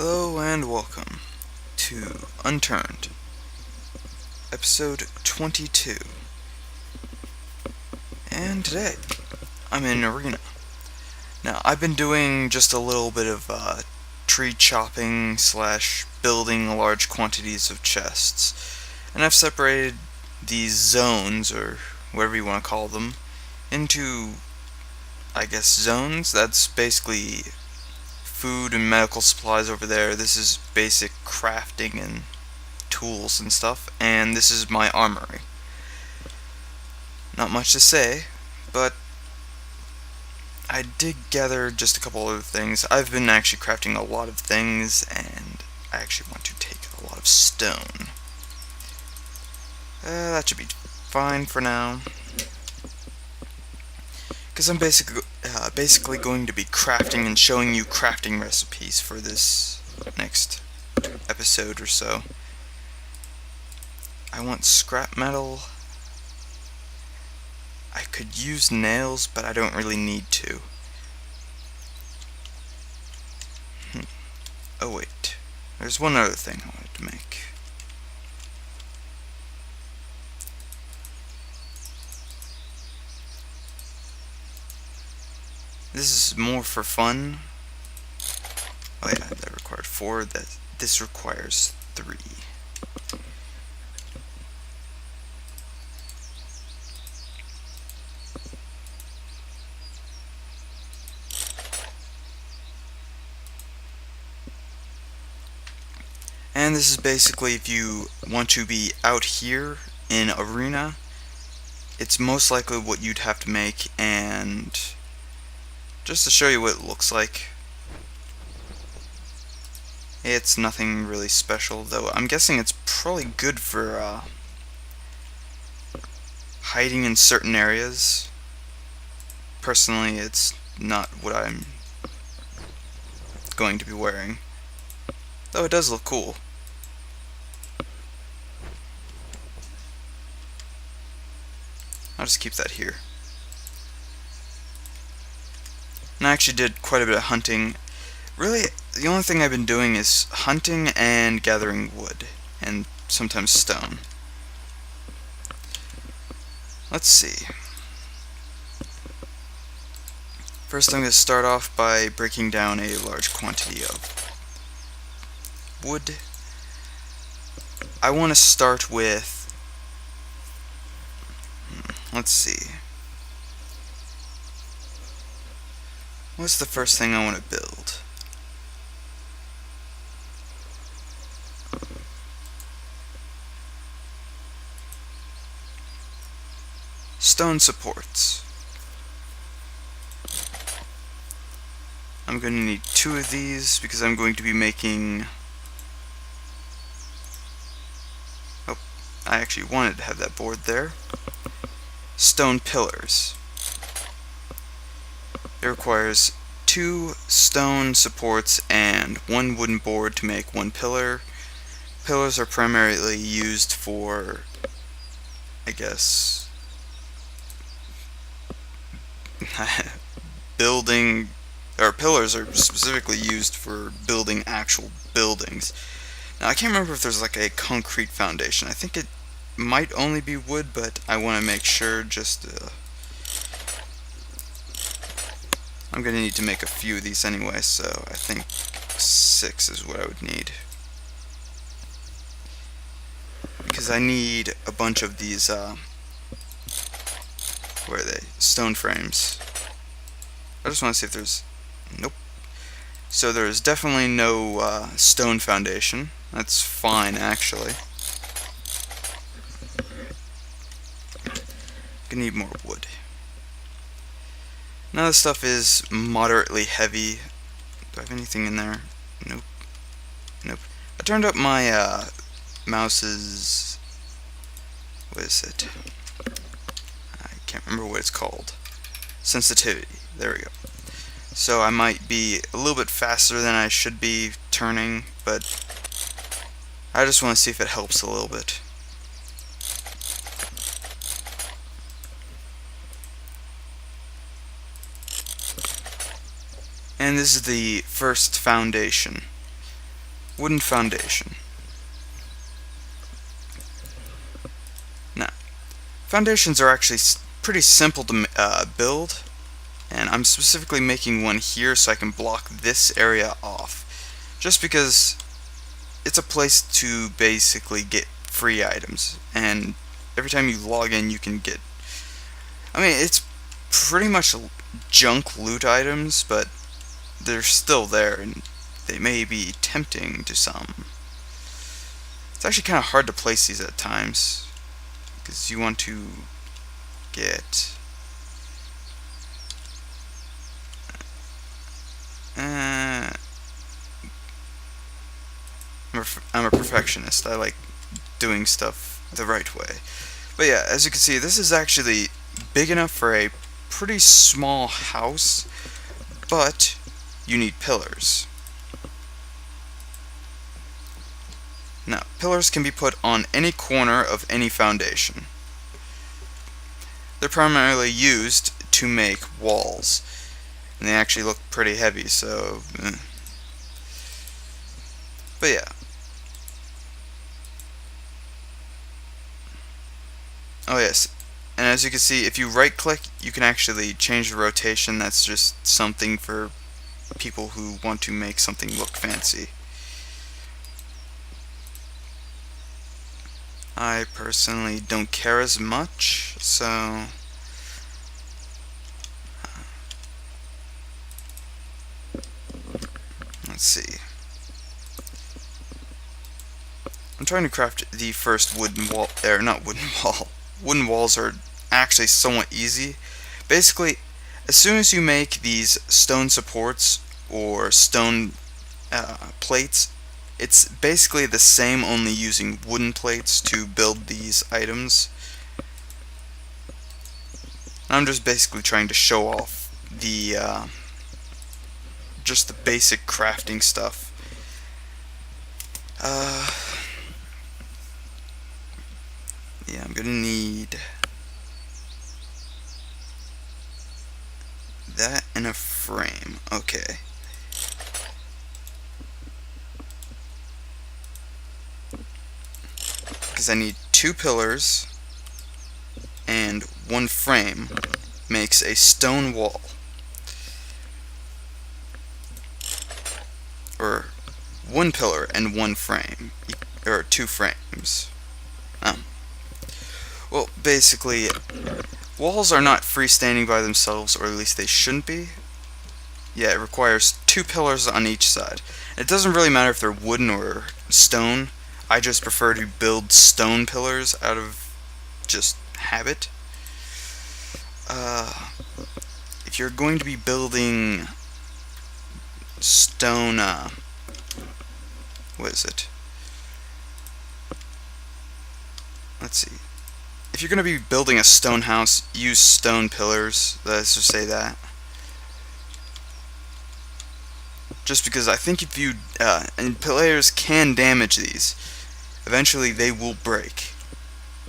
Hello and welcome to Unturned, episode 22. And today, I'm in an arena. Now, I've been doing just a little bit of tree chopping / building large quantities of chests. And I've separated these zones, or whatever you want to call them, into, I guess, zones. That's basically food and medical supplies over there. This is basic crafting and tools and stuff, and this is my armory. Not much to say, but I did gather just a couple other things. I've been actually crafting a lot of things, and I actually want to take a lot of stone. That should be fine for now, because I'm basically going to be crafting and showing you crafting recipes for this next episode or so. I want scrap metal. I could use nails, but I don't really need to. Oh wait, there's one other thing I wanted to make. This is more for fun. Oh yeah, that required 4. This requires 3. And this is basically if you want to be out here in arena, it's most likely what you'd have to make. And just to show you what it looks like, it's nothing really special, though I'm guessing it's probably good for hiding in certain areas. Personally, it's not what I'm going to be wearing, though it does look cool. I'll just keep that here. And I actually did quite a bit of hunting. Really, the only thing I've been doing is hunting and gathering wood, and sometimes stone. Let's see. First I'm going to start off by breaking down a large quantity of wood. I want to start with, let's see. What's the first thing I want to build? Stone supports. I'm going to need 2 of these because I'm going to be making... Oh, I actually wanted to have that board there. Stone pillars. It requires 2 stone supports and 1 wooden board to make 1 pillar. Pillars are primarily used for, I guess, building, or pillars are specifically used for building actual buildings. Now I can't remember if there's like a concrete foundation. I think it might only be wood, but I want to make sure just I'm going to need to make a few of these anyway, so I think 6 is what I would need. Because I need a bunch of these, where are they? Stone frames. I just want to see if there's... Nope. So there's definitely no stone foundation. That's fine, actually. Gonna need more wood. Now this stuff is moderately heavy. Do I have anything in there? Nope. Nope. I turned up my mouse's... What is it? I can't remember what it's called. Sensitivity. There we go. So I might be a little bit faster than I should be turning, but I just want to see if it helps a little bit. And this is the first foundation. wooden foundation. Now, foundations are actually pretty simple to build, and I'm specifically making one here so I can block this area off, just because it's a place to basically get free items, and every time you log in you can get, I mean, it's pretty much junk loot items, but they're still there and they may be tempting to some. It's actually kind of hard to place these at times because you want to get I'm a perfectionist. I like doing stuff the right way. But yeah, as you can see, this is actually big enough for a pretty small house, but you need pillars. Now, pillars can be put on any corner of any foundation. They're primarily used to make walls, and they actually look pretty heavy, so but yeah. Oh yes, and as you can see, if you right click you can actually change the rotation. That's just something for people who want to make something look fancy. I personally don't care as much, so let's see. I'm trying to craft the first wooden wall, or not wooden wall. Wooden walls are actually somewhat easy. Basically, as soon as you make these stone supports or stone plates, it's basically the same, only using wooden plates to build these items. I'm just basically trying to show off the just the basic crafting stuff. Yeah, I'm gonna need that and a frame. Okay. Because I need 2 pillars and 1 frame makes a stone wall. Or 1 pillar and 1 frame, or 2 frames. Well, basically, walls are not freestanding by themselves, or at least they shouldn't be. Yeah, it requires 2 pillars on each side. It doesn't really matter if they're wooden or stone. I just prefer to build stone pillars out of just habit. If you're going to be building stone, what is it? Let's see. If you're going to be building a stone house, use stone pillars. Let's just say that. Just because I think if you, and players can damage these, eventually they will break.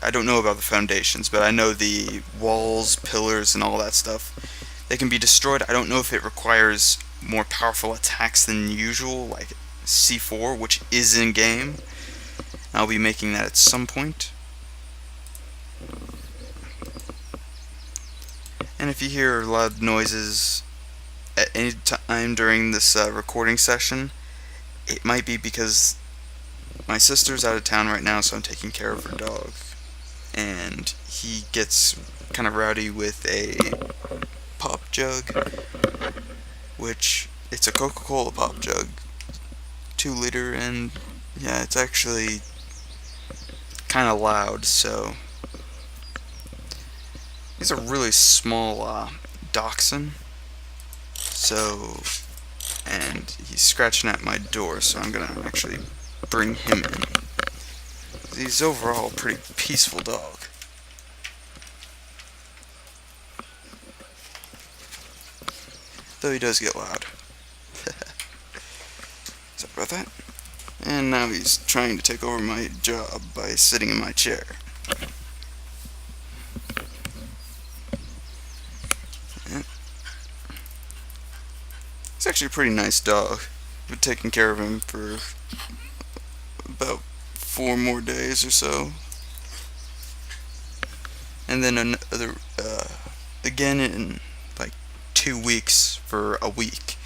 I don't know about the foundations, but I know the walls, pillars, and all that stuff, they can be destroyed. I don't know if it requires more powerful attacks than usual, like C4, which is in game. I'll be making that at some point. And if you hear loud noises at any time during this recording session, it might be because my sister's out of town right now, so I'm taking care of her dog. And he gets kind of rowdy with a pop jug, which, it's a Coca-Cola pop jug, 2 liter, and yeah, it's actually kind of loud, so he's a really small dachshund, so, and he's scratching at my door, so I'm gonna actually bring him in. He's overall a pretty peaceful dog. Though he does get loud. Sorry about that. And now he's trying to take over my job by sitting in my chair. He's actually a pretty nice dog. I've been taking care of him for 4 more days or so. And then another, again in like 2 weeks for a week.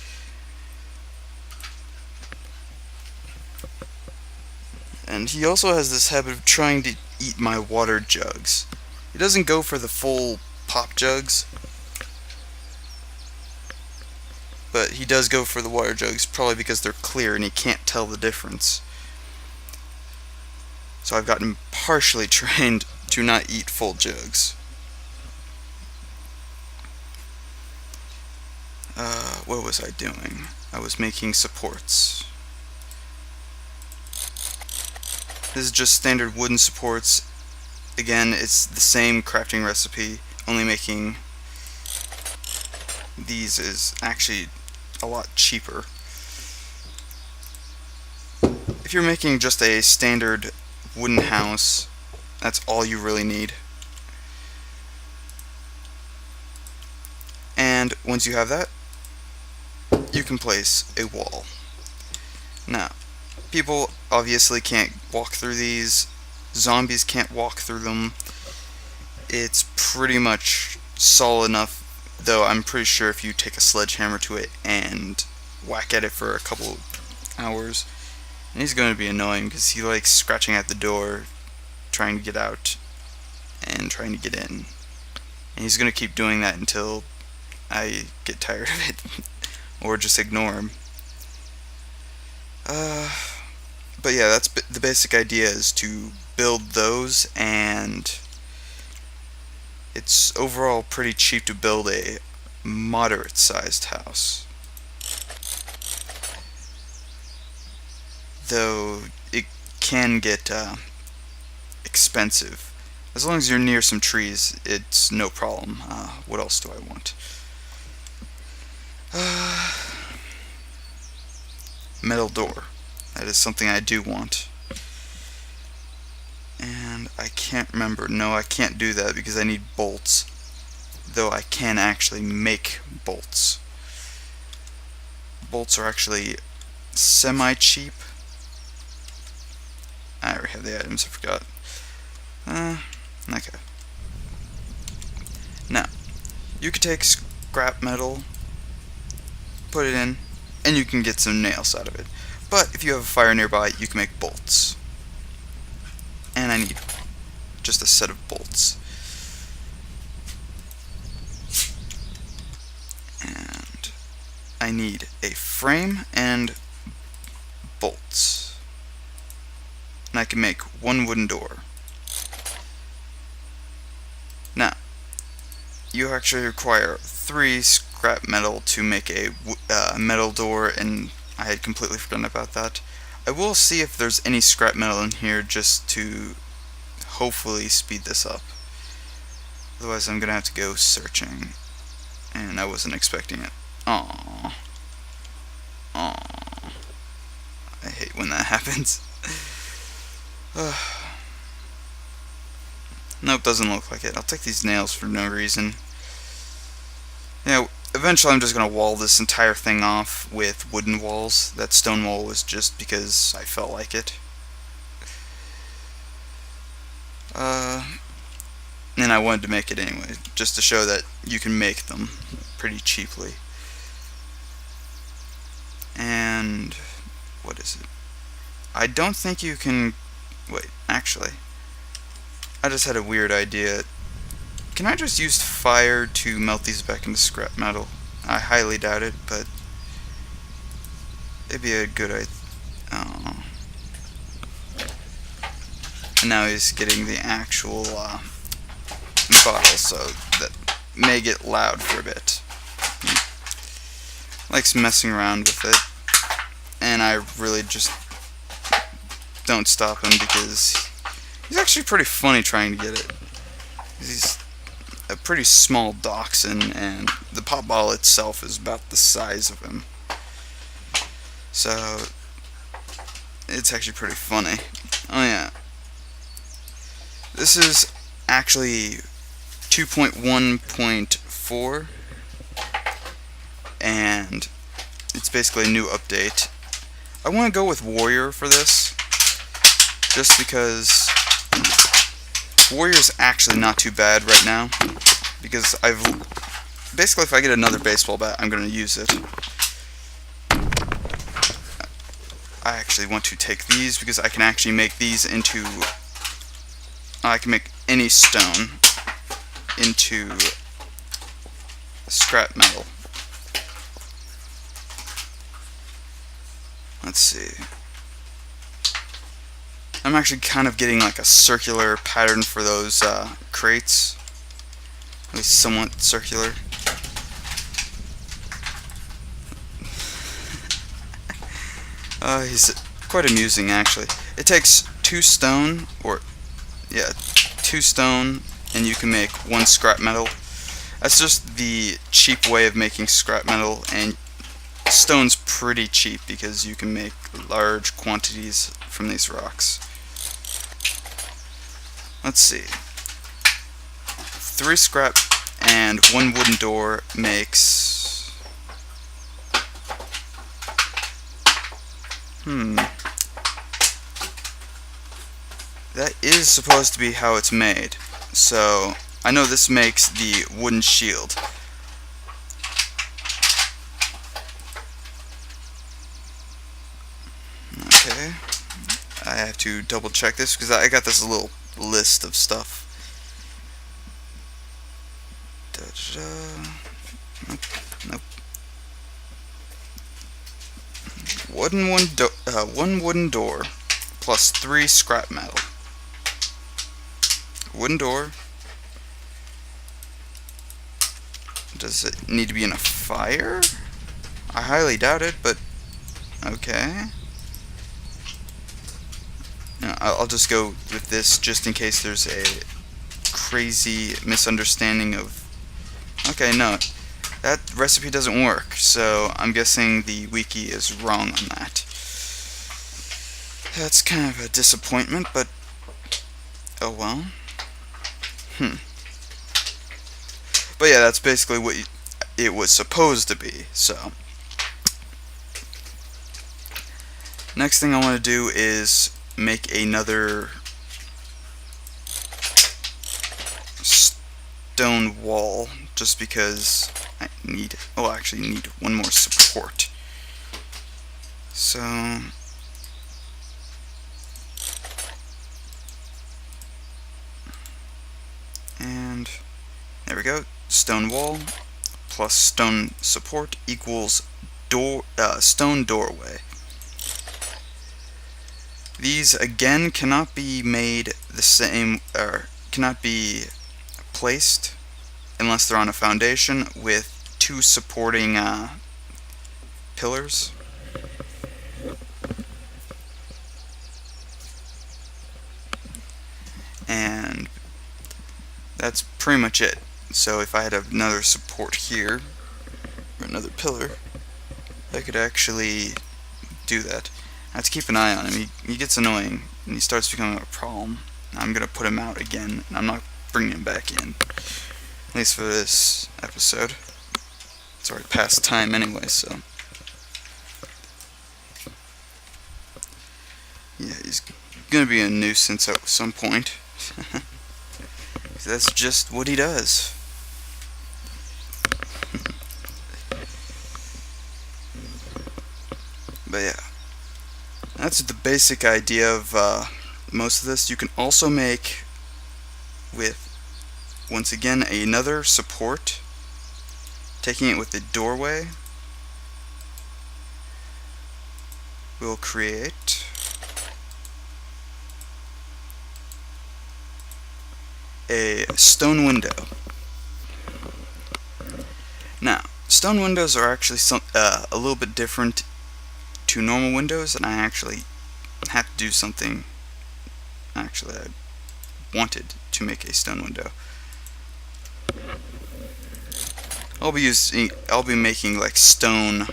And he also has this habit of trying to eat my water jugs. He doesn't go for the full pop jugs, but he does go for the water jugs, probably because they're clear and he can't tell the difference. So I've gotten partially trained to not eat full jugs. What was I doing? I was making supports. This is just standard wooden supports. Again, it's the same crafting recipe, only making these is actually a lot cheaper. If you're making just a standard wooden house, that's all you really need. And once you have that, you can place a wall. Now, people obviously can't walk through these. Zombies can't walk through them. It's pretty much solid enough, though I'm pretty sure if you take a sledgehammer to it and whack at it for a couple hours, and he's going to be annoying because he likes scratching at the door, trying to get out and trying to get in. And he's going to keep doing that until I get tired of it or just ignore him. But yeah, that's the basic idea, is to build those, and it's overall pretty cheap to build a moderate sized house. Though it can get expensive. As long as you're near some trees, it's no problem. What else do I want? Metal door. That is something I do want. And I can't remember. No, I can't do that because I need bolts. Though I can actually make bolts. Bolts are actually semi-cheap. I already have the items, I forgot. Okay. Now, you could take scrap metal, put it in, and you can get some nails out of it. But if you have a fire nearby, you can make bolts. And I need just a set of bolts. And I need a frame and bolts. And I can make one wooden door. Now, you actually require 3 scrap metal to make a metal door, and I had completely forgotten about that. I will see if there's any scrap metal in here just to hopefully speed this up. Otherwise I'm gonna have to go searching, and I wasn't expecting it. Aww. Aww. I hate when that happens. Nope, doesn't look like it. I'll take these nails for no reason. Yeah, eventually I'm just going to wall this entire thing off with wooden walls. That stone wall was just because I felt like it. And I wanted to make it anyway, just to show that you can make them pretty cheaply. And what is it? I don't think you can... Wait, actually, I just had a weird idea. Can I just use fire to melt these back into scrap metal? I highly doubt it, but it'd be a good idea. Oh. And now he's getting the actual bottle, so that may get loud for a bit. He likes messing around with it, and I really just don't stop him because he's actually pretty funny trying to get it. He's a pretty small dachshund, and the pop ball itself is about the size of him. So it's actually pretty funny. Oh yeah. This is actually 2.1.4, and it's basically a new update. I want to go with Warrior for this, just because Warrior's actually not too bad right now, because basically if I get another baseball bat, I'm going to use it. I actually want to take these because I can actually make these into, I can make any stone into scrap metal. Let's see. I'm actually kind of getting like a circular pattern for those crates. At least somewhat circular. He's quite amusing actually. It takes 2 stone, yeah, 2 stone, and you can make 1 scrap metal. That's just the cheap way of making scrap metal, and stone's pretty cheap because you can make large quantities from these rocks. Let's see. 3 scrap and 1 wooden door makes... That is supposed to be how it's made. So, I know this makes the wooden shield. Okay. I have to double check this because I got this little list of stuff. Nope. One wooden door plus 3 scrap metal. Wooden door. Does it need to be in a fire? I highly doubt it, but okay. I'll just go with this just in case there's a crazy misunderstanding of... Okay, no. That recipe doesn't work, so I'm guessing the wiki is wrong on that. That's kind of a disappointment, but oh well. But yeah, that's basically what it was supposed to be, so. Next thing I want to do is make another stone wall, just because I need, actually need 1 more support. So, and there we go. Stone wall plus stone support equals stone doorway. These again cannot be made the same, or cannot be placed unless they're on a foundation with 2 supporting pillars. And that's pretty much it. So if I had another support here, or another pillar, I could actually do that. I have to keep an eye on him. He gets annoying, and he starts becoming a problem. I'm going to put him out again, and I'm not bringing him back in. At least for this episode. It's already past time anyway, so... Yeah, he's going to be a nuisance at some point. That's just what he does. But yeah, that's the basic idea of most of this. You can also make with, once again, another support, taking it with the doorway. We'll create a stone window. Now, stone windows are actually a little bit different to normal windows, and I actually had to do something. Actually, I wanted to make a stone window. I'll be making like stone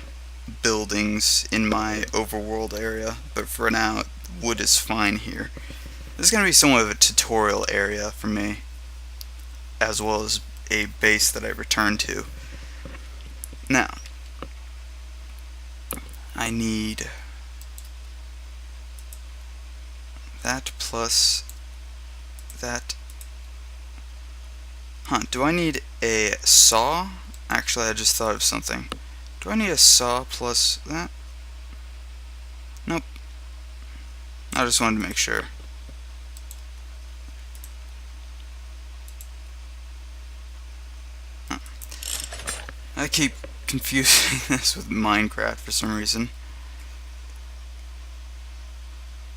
buildings in my overworld area, but for now, wood is fine here. This is going to be somewhat of a tutorial area for me, as well as a base that I return to. Now, I need that plus that. Do I need a saw? Actually, I just thought of something. Do I need a saw plus that? Nope. I just wanted to make sure. I keep confusing this with Minecraft for some reason.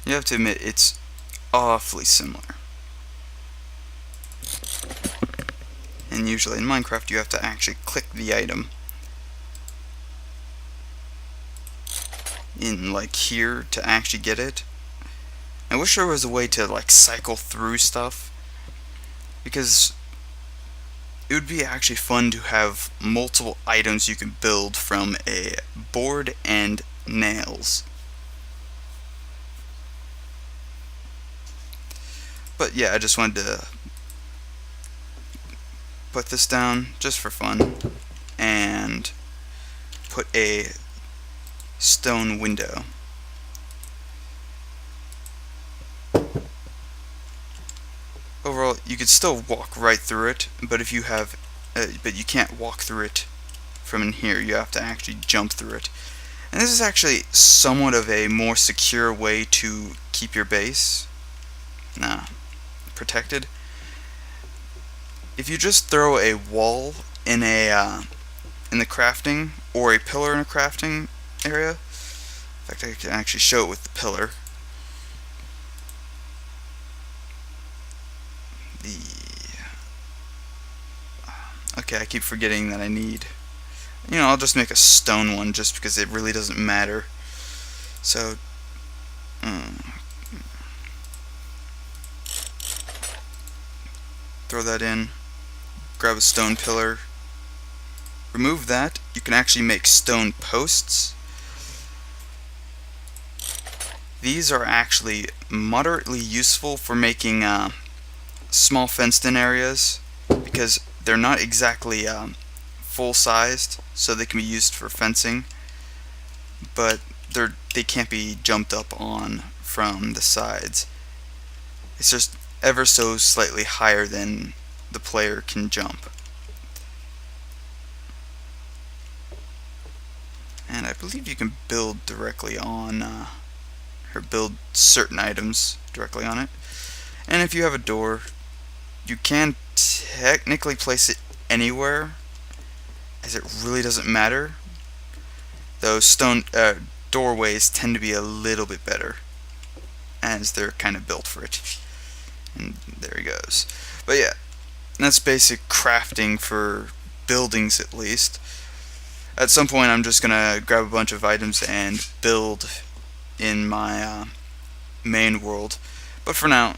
You have to admit, it's awfully similar. And usually in Minecraft you have to actually click the item in like here to actually get it. I wish there was a way to like cycle through stuff, because it would be actually fun to have multiple items you can build from a board and nails. But yeah, I just wanted to put this down just for fun and put a stone window. Overall, you could still walk right through it, but if you have, but you can't walk through it from in here. You have to actually jump through it. And this is actually somewhat of a more secure way to keep your base protected. If you just throw a wall in in the crafting, or a pillar in a crafting area. In fact, I can actually show it with the pillar. Okay, I keep forgetting that I need, I'll just make a stone one just because it really doesn't matter. So throw that in, grab a stone pillar, remove that. You can actually make stone posts. These are actually moderately useful for making small fenced-in areas, because they're not exactly full-sized, so they can be used for fencing, but they can't be jumped up on from the sides. It's just ever so slightly higher than the player can jump. And I believe you can build directly on, or build certain items directly on it. And if you have a door, you can technically place it anywhere, as it really doesn't matter. Though stone doorways tend to be a little bit better, as they're kind of built for it. And there he goes. But yeah, that's basic crafting for buildings, at least. At some point I'm just gonna grab a bunch of items and build in my main world. But for now,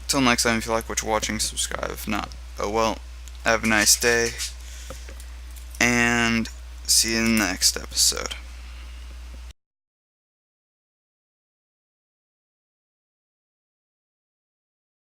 till next time, if you like what you're watching, subscribe. If not, oh well. Have a nice day, and see you in the next episode.